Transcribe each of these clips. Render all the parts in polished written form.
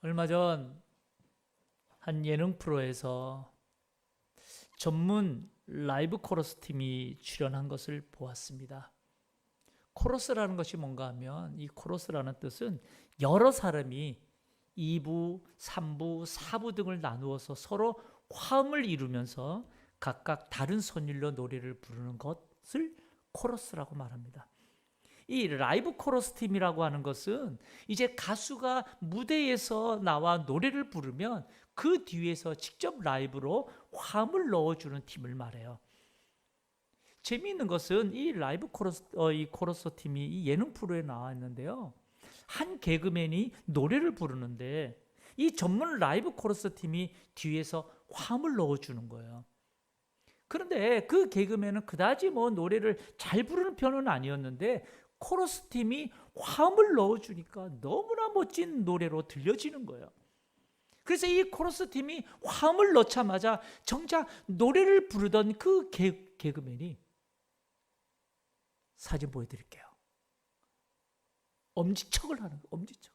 얼마 전 한 예능 프로에서 전문 라이브 코러스 팀이 출연한 것을 보았습니다. 코러스라는 것이 뭔가 하면 이 코러스라는 뜻은 여러 사람이 2부, 3부, 4부 등을 나누어서 서로 화음을 이루면서 각각 다른 선율로 노래를 부르는 것을 코러스라고 말합니다. 이 라이브 코러스 팀이라고 하는 것은 이제 가수가 무대에서 나와 노래를 부르면 그 뒤에서 직접 라이브로 화음을 넣어주는 팀을 말해요. 재미있는 것은 이 라이브 코러스, 이 코러스 팀이 이 예능 프로에 나왔는데요. 한 개그맨이 노래를 부르는데 이 전문 라이브 코러스 팀이 뒤에서 화음을 넣어주는 거예요. 그런데 그 개그맨은 그다지 노래를 잘 부르는 편은 아니었는데 코러스 팀이 화음을 넣어주니까 너무나 멋진 노래로 들려지는 거예요. 그래서 이 코러스 팀이 화음을 넣자마자 정작 노래를 부르던 그 개그맨이 사진 보여드릴게요. 엄지척을 하는 거예요. 엄지척.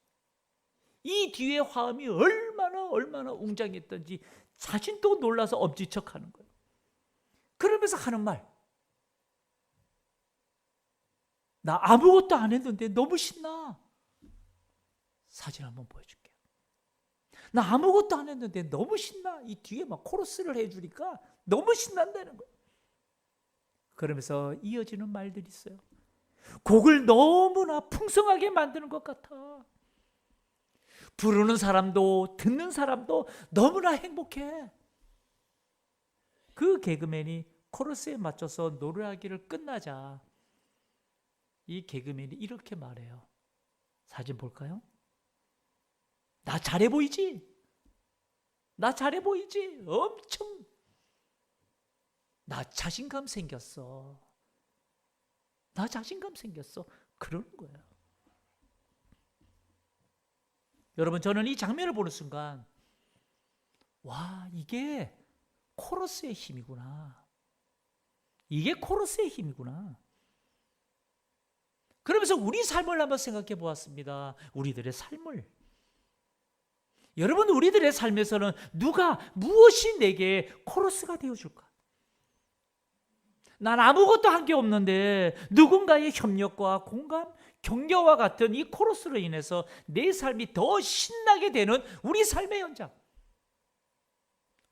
이 뒤에 화음이 얼마나 웅장했던지 자신도 놀라서 엄지척하는 거예요. 그러면서 하는 말, 나 아무것도 안 했는데 너무 신나. 사진 한번 보여줄게요. 나 아무것도 안 했는데 너무 신나. 이 뒤에 막 코러스를 해주니까 너무 신난다는 거예요. 그러면서 이어지는 말들이 있어요. 곡을 너무나 풍성하게 만드는 것 같아. 부르는 사람도 듣는 사람도 너무나 행복해. 그 개그맨이 코러스에 맞춰서 노래하기를 끝나자 이 개그맨이 이렇게 말해요. 사진 볼까요? 나 잘해 보이지? 나 잘해 보이지? 엄청 나 자신감 생겼어. 나 자신감 생겼어. 그러는 거예요. 여러분, 저는 이 장면을 보는 순간 와, 이게 코러스의 힘이구나. 이게 코러스의 힘이구나. 그러면서 우리 삶을 한번 생각해 보았습니다. 우리들의 삶을. 여러분, 우리들의 삶에서는 누가 무엇이 내게 코러스가 되어줄까? 난 아무것도 한 게 없는데 누군가의 협력과 공감, 격려와 같은 이 코러스로 인해서 내 삶이 더 신나게 되는 우리 삶의 현장.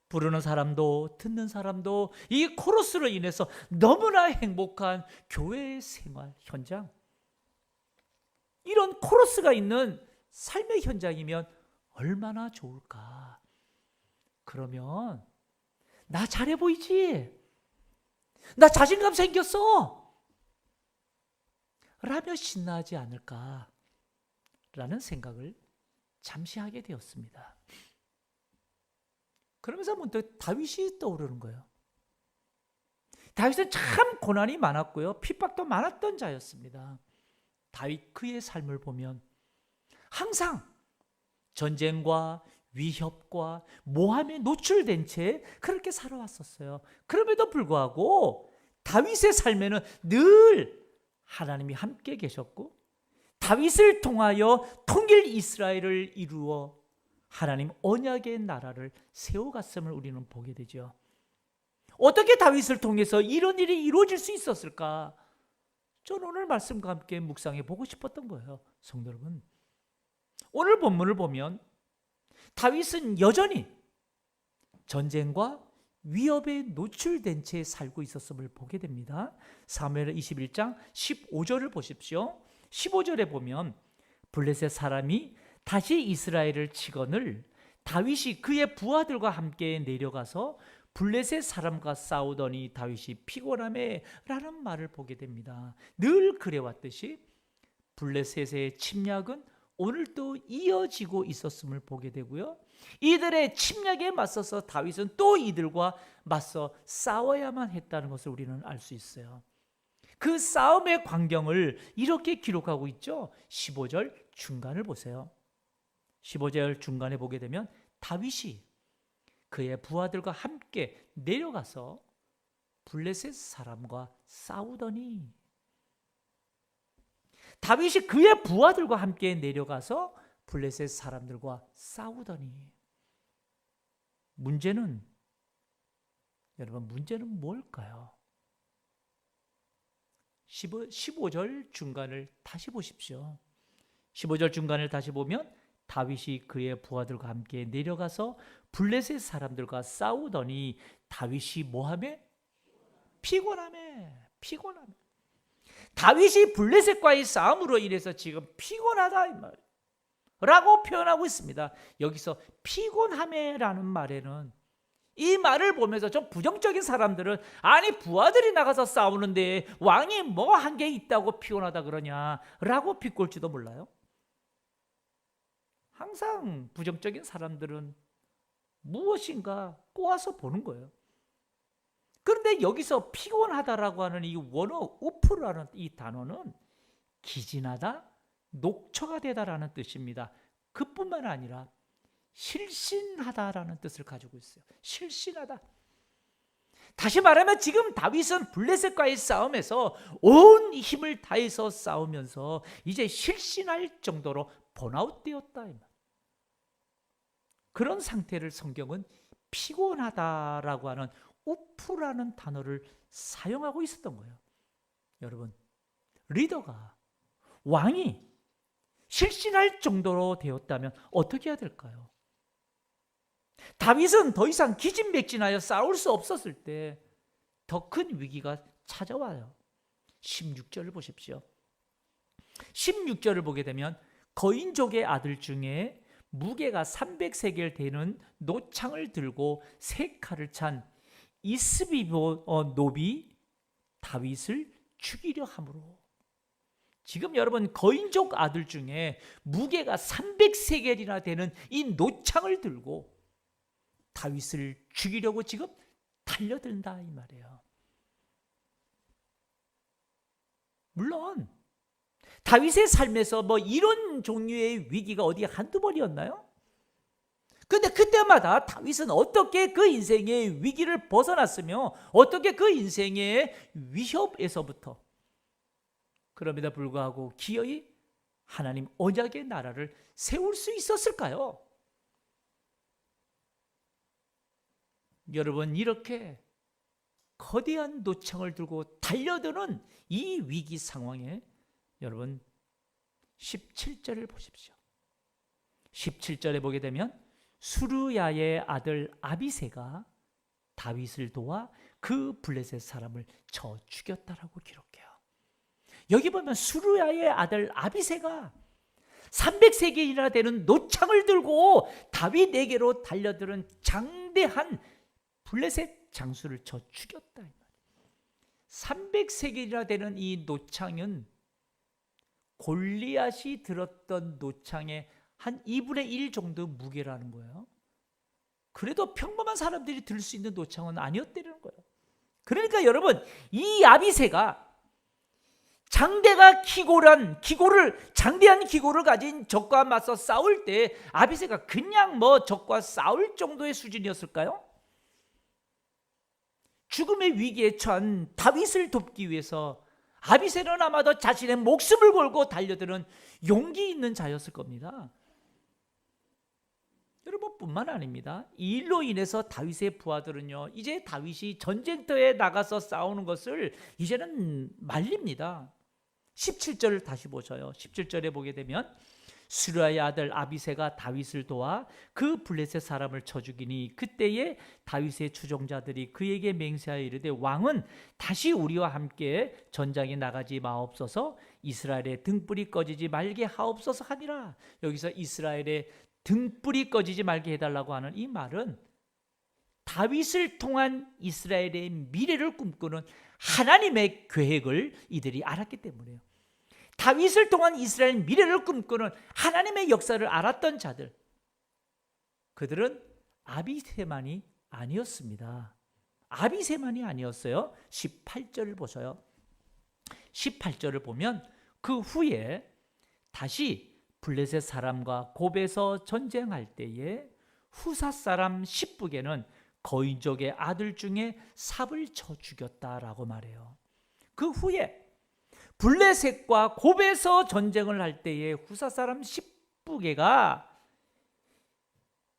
부르는 사람도 듣는 사람도 이 코러스로 인해서 너무나 행복한 교회의 생활 현장. 이런 코러스가 있는 삶의 현장이면 얼마나 좋을까? 그러면 나 잘해 보이지? 나 자신감 생겼어! 라며 신나지 않을까? 라는 생각을 잠시 하게 되었습니다. 그러면서 문득 다윗이 떠오르는 거예요. 다윗은 참 고난이 많았고요. 핍박도 많았던 자였습니다. 다윗 그의 삶을 보면 항상 전쟁과 위협과 모함에 노출된 채 그렇게 살아왔었어요. 그럼에도 불구하고 다윗의 삶에는 늘 하나님이 함께 계셨고 다윗을 통하여 통일 이스라엘을 이루어 하나님 언약의 나라를 세워갔음을 우리는 보게 되죠. 어떻게 다윗을 통해서 이런 일이 이루어질 수 있었을까? 저는 오늘 말씀과 함께 묵상해 보고 싶었던 거예요. 성도 여러분, 오늘 본문을 보면 다윗은 여전히 전쟁과 위협에 노출된 채 살고 있었음을 보게 됩니다. 사무엘 21장 15절을 보십시오. 15절에 보면 블레셋 사람이 다시 이스라엘을 치거늘 다윗이 그의 부하들과 함께 내려가서 블레셋 사람과 싸우더니 다윗이 피곤함에 라는 말을 보게 됩니다. 늘 그래왔듯이 블레셋의 침략은 오늘도 이어지고 있었음을 보게 되고요. 이들의 침략에 맞서서 다윗은 또 이들과 맞서 싸워야만 했다는 것을 우리는 알 수 있어요. 그 싸움의 광경을 이렇게 기록하고 있죠. 15절 중간을 보세요. 15절 중간에 보게 되면 다윗이 그의 부하들과 함께 내려가서 블레셋 사람과 싸우더니 다윗이 그의 부하들과 함께 내려가서 블레셋 사람들과 싸우더니, 문제는 뭘까요? 15절 중간을 다시 보십시오. 15절 중간을 다시 보면 다윗이 그의 부하들과 함께 내려가서 블레셋 사람들과 싸우더니 다윗이 뭐하며? 피곤하며. 다윗이 블레셋과의 싸움으로 인해서 지금 피곤하다 이 말 라고 표현하고 있습니다. 여기서 피곤하며라는 말에는, 이 말을 보면서 좀 부정적인 사람들은, 아니 부하들이 나가서 싸우는데 왕이 뭐 한 게 있다고 피곤하다 그러냐라고 비꼴지도 몰라요. 항상 부정적인 사람들은 무엇인가 꼬아서 보는 거예요. 그런데 여기서 피곤하다라고 하는 이 원어 우프라는 이 단어는 기진하다, 녹초가 되다라는 뜻입니다. 그뿐만 아니라 실신하다라는 뜻을 가지고 있어요. 실신하다. 다시 말하면 지금 다윗은 블레셋과의 싸움에서 온 힘을 다해서 싸우면서 이제 실신할 정도로 번아웃되었다. 그런 상태를 성경은 피곤하다라고 하는 우프라는 단어를 사용하고 있었던 거예요. 여러분, 리더가, 왕이 실신할 정도로 되었다면 어떻게 해야 될까요? 다윗은 더 이상 기진맥진하여 싸울 수 없었을 때 더 큰 위기가 찾아와요. 16절을 보십시오. 16절을 보게 되면 거인족의 아들 중에 무게가 300세겔 되는 노창을 들고 세 칼을 찬 이스비노비 다윗을 죽이려 함으로. 지금 여러분, 거인족 아들 중에 무게가 300세겔이나 되는 이 노창을 들고 다윗을 죽이려고 지금 달려든다 이 말이에요. 물론 다윗의 삶에서 뭐 이런 종류의 위기가 어디 한두 번이었나요? 그런데 그때마다 다윗은 어떻게 그 인생의 위기를 벗어났으며 어떻게 그 인생의 위협에서부터, 그럼에도 불구하고 기어이 하나님 언약의 나라를 세울 수 있었을까요? 여러분, 이렇게 거대한 노창을 들고 달려드는 이 위기 상황에 여러분 17절을 보십시오. 17절에 보게 되면 수르야의 아들 아비새가 다윗을 도와 그 블레셋 사람을 쳐 죽였다라고 기록해요. 여기 보면 수르야의 아들 아비새가 300세겔이나 되는 노창을 들고 다윗에게로 달려드는 장대한 블레셋 장수를 쳐 죽였다. 300세겔이나 되는 이 노창은 골리앗이 들었던 노창의 한 2분의 1 정도 무게라는 거예요. 그래도 평범한 사람들이 들 수 있는 노창은 아니었다는 거예요. 그러니까 여러분, 이 아비새가 장대한 기고를 가진 적과 맞서 싸울 때 아비새가 그냥 뭐 적과 싸울 정도의 수준이었을까요? 죽음의 위기에 처한 다윗을 돕기 위해서 아비새는 아마도 자신의 목숨을 걸고 달려드는 용기 있는 자였을 겁니다. 여러분, 뿐만 아닙니다. 이 일로 인해서 다윗의 부하들은요, 이제 다윗이 전쟁터에 나가서 싸우는 것을 이제는 말립니다. 17절을 다시 보셔요. 17절에 보게 되면 수르야의 아들 아비새가 다윗을 도와 그 블레셋 사람을 쳐 죽이니 그때에 다윗의 추종자들이 그에게 맹세하여 이르되 왕은 다시 우리와 함께 전장에 나가지 마옵소서, 이스라엘의 등불이 꺼지지 말게 하옵소서 하니라. 여기서 이스라엘의 등불이 꺼지지 말게 해달라고 하는 이 말은 다윗을 통한 이스라엘의 미래를 꿈꾸는 하나님의 계획을 이들이 알았기 때문에요. 다윗을 통한 이스라엘 미래를 꿈꾸는 하나님의 역사를 알았던 자들, 그들은 아비새만이 아니었습니다. 아비새만이 아니었어요. 18절을 보셔요. 18절을 보면 그 후에 다시 블레셋 사람과 곱에서 전쟁할 때에 후사 사람 십북에는 거인족의 아들 중에 삽을 쳐 죽였다라고 말해요. 그 후에 블레셋과 곱에서 전쟁을 할 때에 후사 사람 북부개가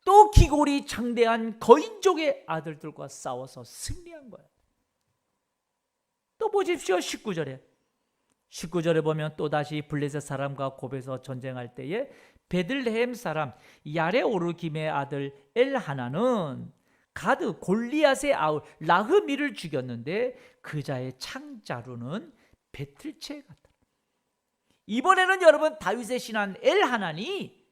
또 기골이 장대한 거인족의 아들들과 싸워서 승리한 거예요. 또 보십시오. 19절에 보면 또다시 블레셋 사람과 곱에서 전쟁할 때에 베들레헴 사람 야레오르김의 아들 엘하나는 가드 골리앗의 아울 라흐미를 죽였는데 그 자의 창자루는 배틀채 같다. 이번에는 여러분 다윗의 신한 엘하나니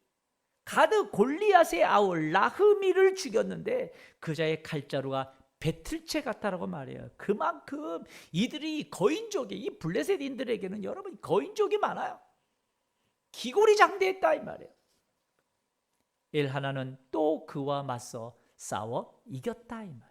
가드 골리앗의 아울 라흐미를 죽였는데 그 자의 칼자루가 배틀채 같다라고 말해요. 그만큼 이들이 거인족이, 이 블레셋인들에게는 여러분 거인족이 많아요. 기골이 장대했다 이 말이에요. 엘하나는 또 그와 맞서 싸워 이겼다 이 말이에요.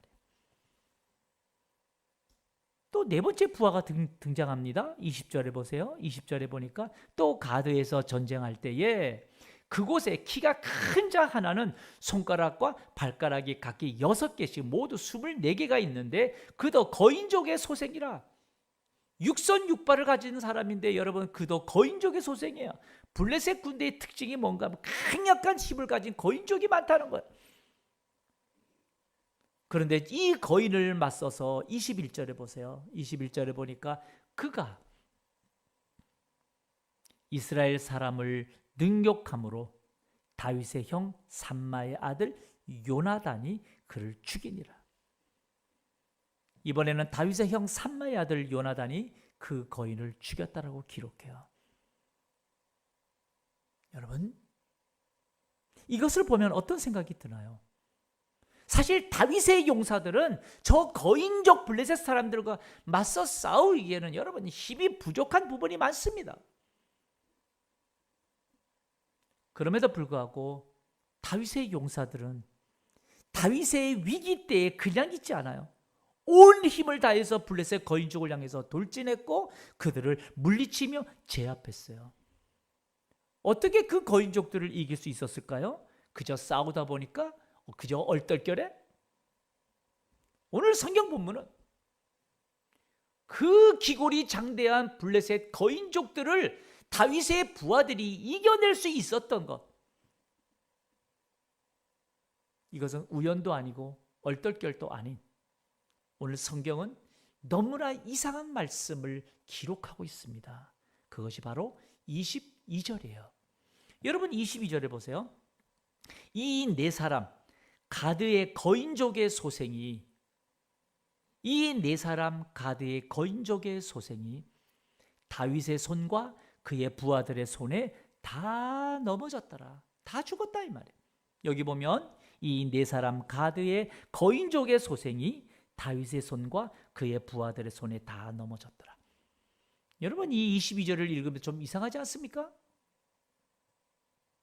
또 네 번째 부하가 등장합니다. 20절에 보세요. 20절에 보니까 또 가드에서 전쟁할 때에 그곳에 키가 큰 자 하나는 손가락과 발가락이 각기 6개씩 모두 24개가 있는데 그도 거인족의 소생이라. 육선 육발을 가진 사람인데 여러분 그도 거인족의 소생이에요. 블레셋 군대의 특징이 뭔가 하면 강력한 힘을 가진 거인족이 많다는 거예요. 그런데 이 거인을 맞서서 21절에 보세요. 21절에 보니까 그가 이스라엘 사람을 능욕함으로 다윗의 형 삼마의 아들 요나단이 그를 죽이니라. 이번에는 다윗의 형 삼마의 아들 요나단이 그 거인을 죽였다라고 기록해요. 여러분, 이것을 보면 어떤 생각이 드나요? 사실 다윗의 용사들은 저 거인족 블레셋 사람들과 맞서 싸우기에는 여러분 힘이 부족한 부분이 많습니다. 그럼에도 불구하고 다윗의 용사들은 다윗의 위기 때에 그냥 있지 않아요. 온 힘을 다해서 블레셋 거인족을 향해서 돌진했고 그들을 물리치며 제압했어요. 어떻게 그 거인족들을 이길 수 있었을까요? 그저 싸우다 보니까 그저 얼떨결에? 오늘 성경 본문은 그 기골이 장대한 블레셋 거인족들을 다윗의 부하들이 이겨낼 수 있었던 것, 이것은 우연도 아니고 얼떨결도 아닌 오늘 성경은 너무나 이상한 말씀을 기록하고 있습니다. 그것이 바로 22절이에요. 여러분 22절에 보세요. 이 네 사람 가드의 거인족의 소생이 다윗의 손과 그의 부하들의 손에 다 넘어졌더라. 다 죽었다 이 말이에요. 여기 보면 이 네 사람 가드의 거인족의 소생이 다윗의 손과 그의 부하들의 손에 다 넘어졌더라. 여러분 이 22절을 읽으면 좀 이상하지 않습니까?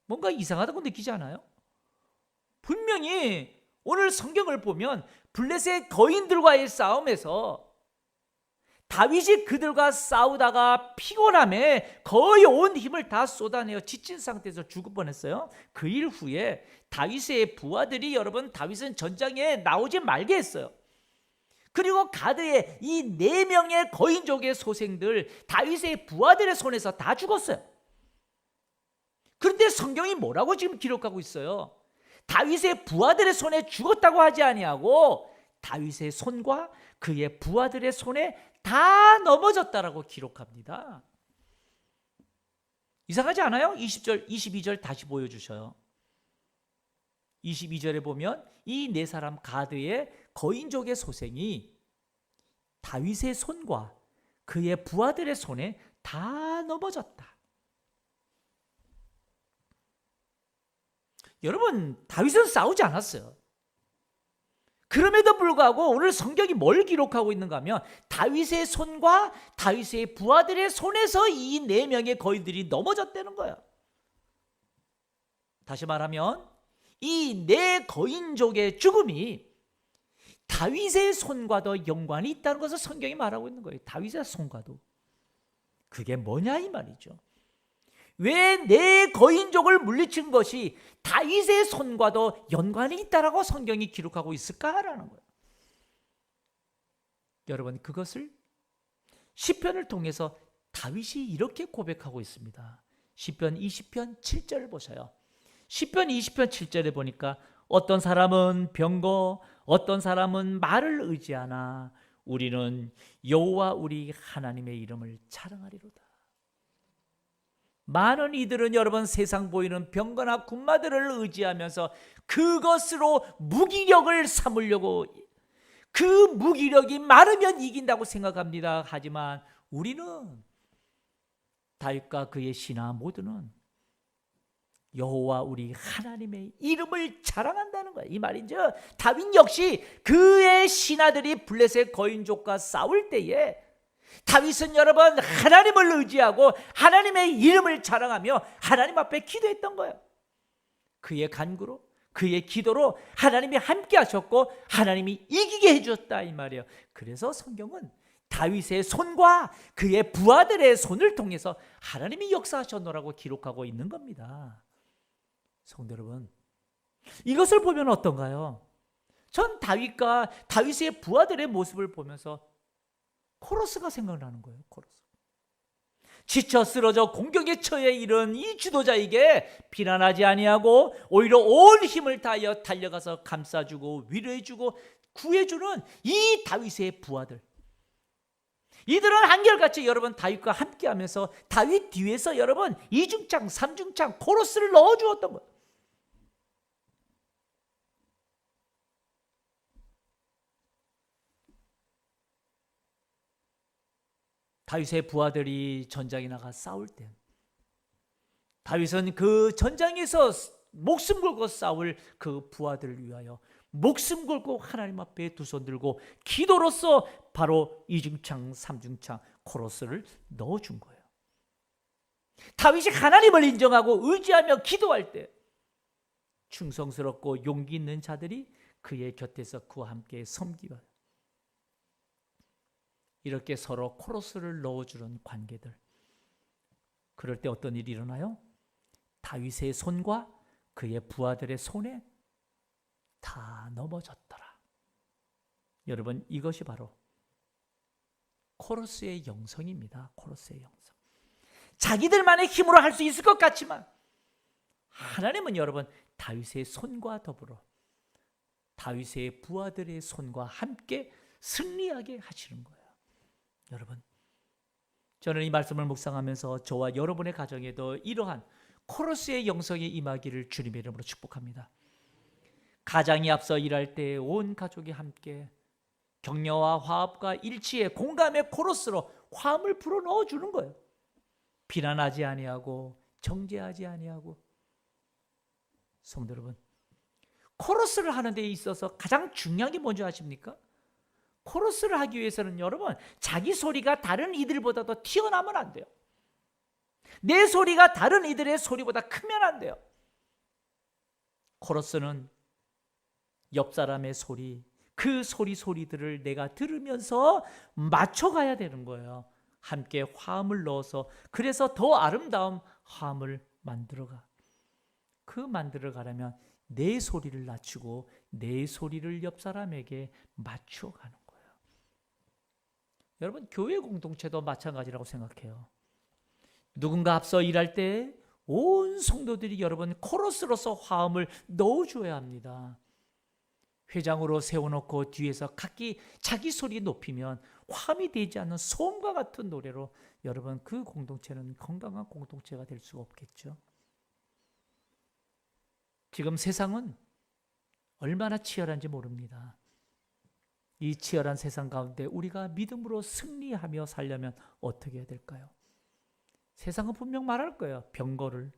뭔가 이상하다고 느끼지 않아요? 분명히 오늘 성경을 보면 블레셋 거인들과의 싸움에서 다윗이 그들과 싸우다가 피곤함에 거의 온 힘을 다 쏟아내어 지친 상태에서 죽을 뻔했어요. 그 일 후에 다윗의 부하들이 여러분 다윗은 전장에 나오지 말게 했어요. 그리고 가드의 이 4명의 거인족의 소생들 다윗의 부하들의 손에서 다 죽었어요. 그런데 성경이 뭐라고 지금 기록하고 있어요? 다윗의 부하들의 손에 죽었다고 하지 아니하고 다윗의 손과 그의 부하들의 손에 다 넘어졌다라고 기록합니다. 이상하지 않아요? 20절, 22절 다시 보여주셔요. 22절에 보면 이 네 사람 가드의 거인족의 소생이 다윗의 손과 그의 부하들의 손에 다 넘어졌다. 여러분 다윗은 싸우지 않았어요. 그럼에도 불구하고 오늘 성경이 뭘 기록하고 있는가 하면 다윗의 손과 다윗의 부하들의 손에서 이 4명의 거인들이 넘어졌다는 거예요. 다시 말하면 이 4 거인족의 죽음이 다윗의 손과도 연관이 있다는 것을 성경이 말하고 있는 거예요. 다윗의 손과도. 그게 뭐냐 이 말이죠. 왜 내 거인족을 물리친 것이 다윗의 손과도 연관이 있다라고 성경이 기록하고 있을까라는 거예요. 여러분 그것을 시편을 통해서 다윗이 이렇게 고백하고 있습니다. 시편 20편 7절을 보세요. 시편 20편 7절에 보니까 어떤 사람은 병거, 어떤 사람은 말을 의지하나 우리는 여호와 우리 하나님의 이름을 자랑하리로다. 많은 이들은 여러분 세상 보이는 병거나 군마들을 의지하면서 그것으로 무기력을 삼으려고, 그 무기력이 많으면 이긴다고 생각합니다. 하지만 우리는 다윗과 그의 신하 모두는 여호와 우리 하나님의 이름을 자랑한다는 거예요. 이 말인즉 다윗 역시 그의 신하들이 블레셋 거인족과 싸울 때에 다윗은 여러분 하나님을 의지하고 하나님의 이름을 자랑하며 하나님 앞에 기도했던 거예요. 그의 간구로, 그의 기도로 하나님이 함께 하셨고 하나님이 이기게 해주셨다 이 말이에요. 그래서 성경은 다윗의 손과 그의 부하들의 손을 통해서 하나님이 역사하셨노라고 기록하고 있는 겁니다. 성도 여러분, 이것을 보면 어떤가요? 전 다윗과 다윗의 부하들의 모습을 보면서 코러스가 생각나는 거예요. 코러스. 지쳐 쓰러져 공격에 처해 이른 이 주도자에게 비난하지 아니하고 오히려 온 힘을 다하여 달려가서 감싸주고 위로해주고 구해주는 이 다윗의 부하들, 이들은 한결같이 여러분 다윗과 함께하면서 다윗 뒤에서 여러분 이중창, 삼중창, 코러스를 넣어주었던 거예요. 다윗의 부하들이 전장에 나가 싸울 때 다윗은 그 전장에서 목숨 걸고 싸울 그 부하들을 위하여 목숨 걸고 하나님 앞에 두 손 들고 기도로서 바로 이중창, 삼중창, 코러스를 넣어준 거예요. 다윗이 하나님을 인정하고 의지하며 기도할 때 충성스럽고 용기 있는 자들이 그의 곁에서 그와 함께 섬기고 이렇게 서로 코러스를 넣어주는 관계들. 그럴 때 어떤 일이 일어나요? 다윗의 손과 그의 부하들의 손에 다 넘어졌더라. 여러분, 이것이 바로 코러스의 영성입니다. 코러스의 영성. 자기들만의 힘으로 할 수 있을 것 같지만 하나님은 여러분 다윗의 손과 더불어 다윗의 부하들의 손과 함께 승리하게 하시는 거예요. 여러분, 저는 이 말씀을 묵상하면서 저와 여러분의 가정에도 이러한 코러스의 영성이 임하기를 주님의 이름으로 축복합니다. 가장이 앞서 일할 때 온 가족이 함께 격려와 화합과 일치의 공감의 코러스로 화음을 불어넣어 주는 거예요. 비난하지 아니하고 정죄하지 아니하고. 성도 여러분, 코러스를 하는 데 있어서 가장 중요한 게 뭔지 아십니까? 코러스를 하기 위해서는 여러분 자기 소리가 다른 이들보다도 튀어나오면 안 돼요. 내 소리가 다른 이들의 소리보다 크면 안 돼요. 코러스는 옆 사람의 소리, 그 소리들을 내가 들으면서 맞춰가야 되는 거예요. 함께 화음을 넣어서, 그래서 더 아름다운 화음을 만들어가. 그 만들어가려면 내 소리를 낮추고 내 소리를 옆 사람에게 맞춰가는 거예요. 여러분, 교회 공동체도 마찬가지라고 생각해요. 누군가 앞서 일할 때 온 성도들이 여러분 코러스로서 화음을 넣어줘야 합니다. 회장으로 세워놓고 뒤에서 각기 자기 소리 높이면 화음이 되지 않는 소음과 같은 노래로 여러분 그 공동체는 건강한 공동체가 될 수가 없겠죠. 지금 세상은 얼마나 치열한지 모릅니다. 이 치열한 세상 가운데 우리가 믿음으로 승리하며 살려면 어떻게 해야 될까요? 세상은 분명 말할 거예요. 병거를.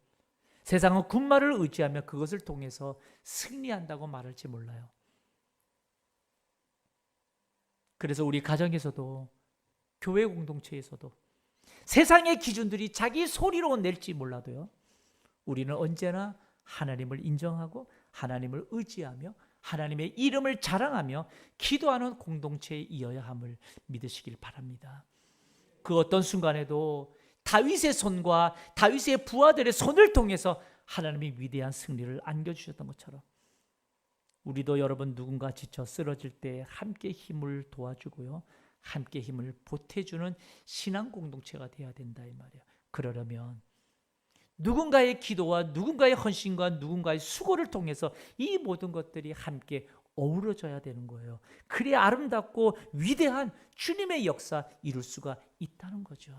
세상은 군말을 의지하며 그것을 통해서 승리한다고 말할지 몰라요. 그래서 우리 가정에서도 교회 공동체에서도 세상의 기준들이 자기 소리로 낼지 몰라도요, 우리는 언제나 하나님을 인정하고 하나님을 의지하며 하나님의 이름을 자랑하며 기도하는 공동체에 이어야 함을 믿으시길 바랍니다. 그 어떤 순간에도 다윗의 손과 다윗의 부하들의 손을 통해서 하나님이 위대한 승리를 안겨주셨던 것처럼 우리도 여러분 누군가 지쳐 쓰러질 때 함께 힘을 도와주고요, 함께 힘을 보태주는 신앙 공동체가 되어야 된다 이 말이에요. 그러려면 누군가의 기도와 누군가의 헌신과 누군가의 수고를 통해서 이 모든 것들이 함께 어우러져야 되는 거예요. 그래야 아름답고 위대한 주님의 역사 이룰 수가 있다는 거죠.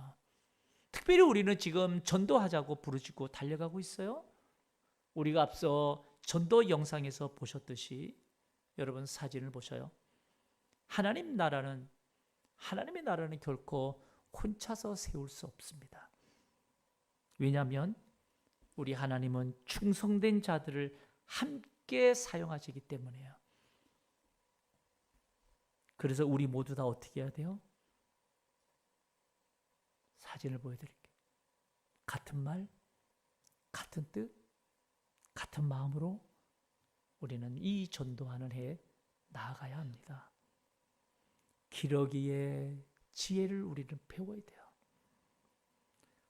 특별히 우리는 지금 전도하자고 부르짖고 달려가고 있어요. 우리가 앞서 전도 영상에서 보셨듯이 여러분 사진을 보셔요. 하나님의 나라는 결코 혼자서 세울 수 없습니다. 왜냐하면 우리 하나님은 충성된 자들을 함께 사용하시기 때문이에요. 그래서 우리 모두 다 어떻게 해야 돼요? 사진을 보여드릴게요. 같은 말, 같은 뜻, 같은 마음으로 우리는 이 전도하는 해에 나아가야 합니다. 기러기의 지혜를 우리는 배워야 돼요.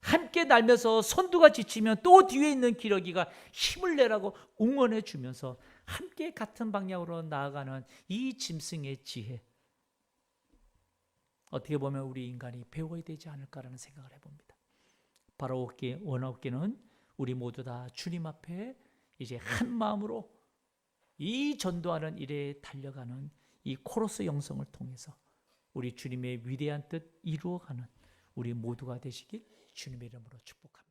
함께 날면서 선두가 지치면 또 뒤에 있는 기러기가 힘을 내라고 응원해 주면서 함께 같은 방향으로 나아가는 이 짐승의 지혜, 어떻게 보면 우리 인간이 배워야 되지 않을까라는 생각을 해봅니다. 바로 원어업기는 우리 모두 다 주님 앞에 이제 한 마음으로 이 전도하는 일에 달려가는 이 코러스 영성을 통해서 우리 주님의 위대한 뜻 이루어가는 우리 모두가 되시길 주님의 이름으로 축복합니다.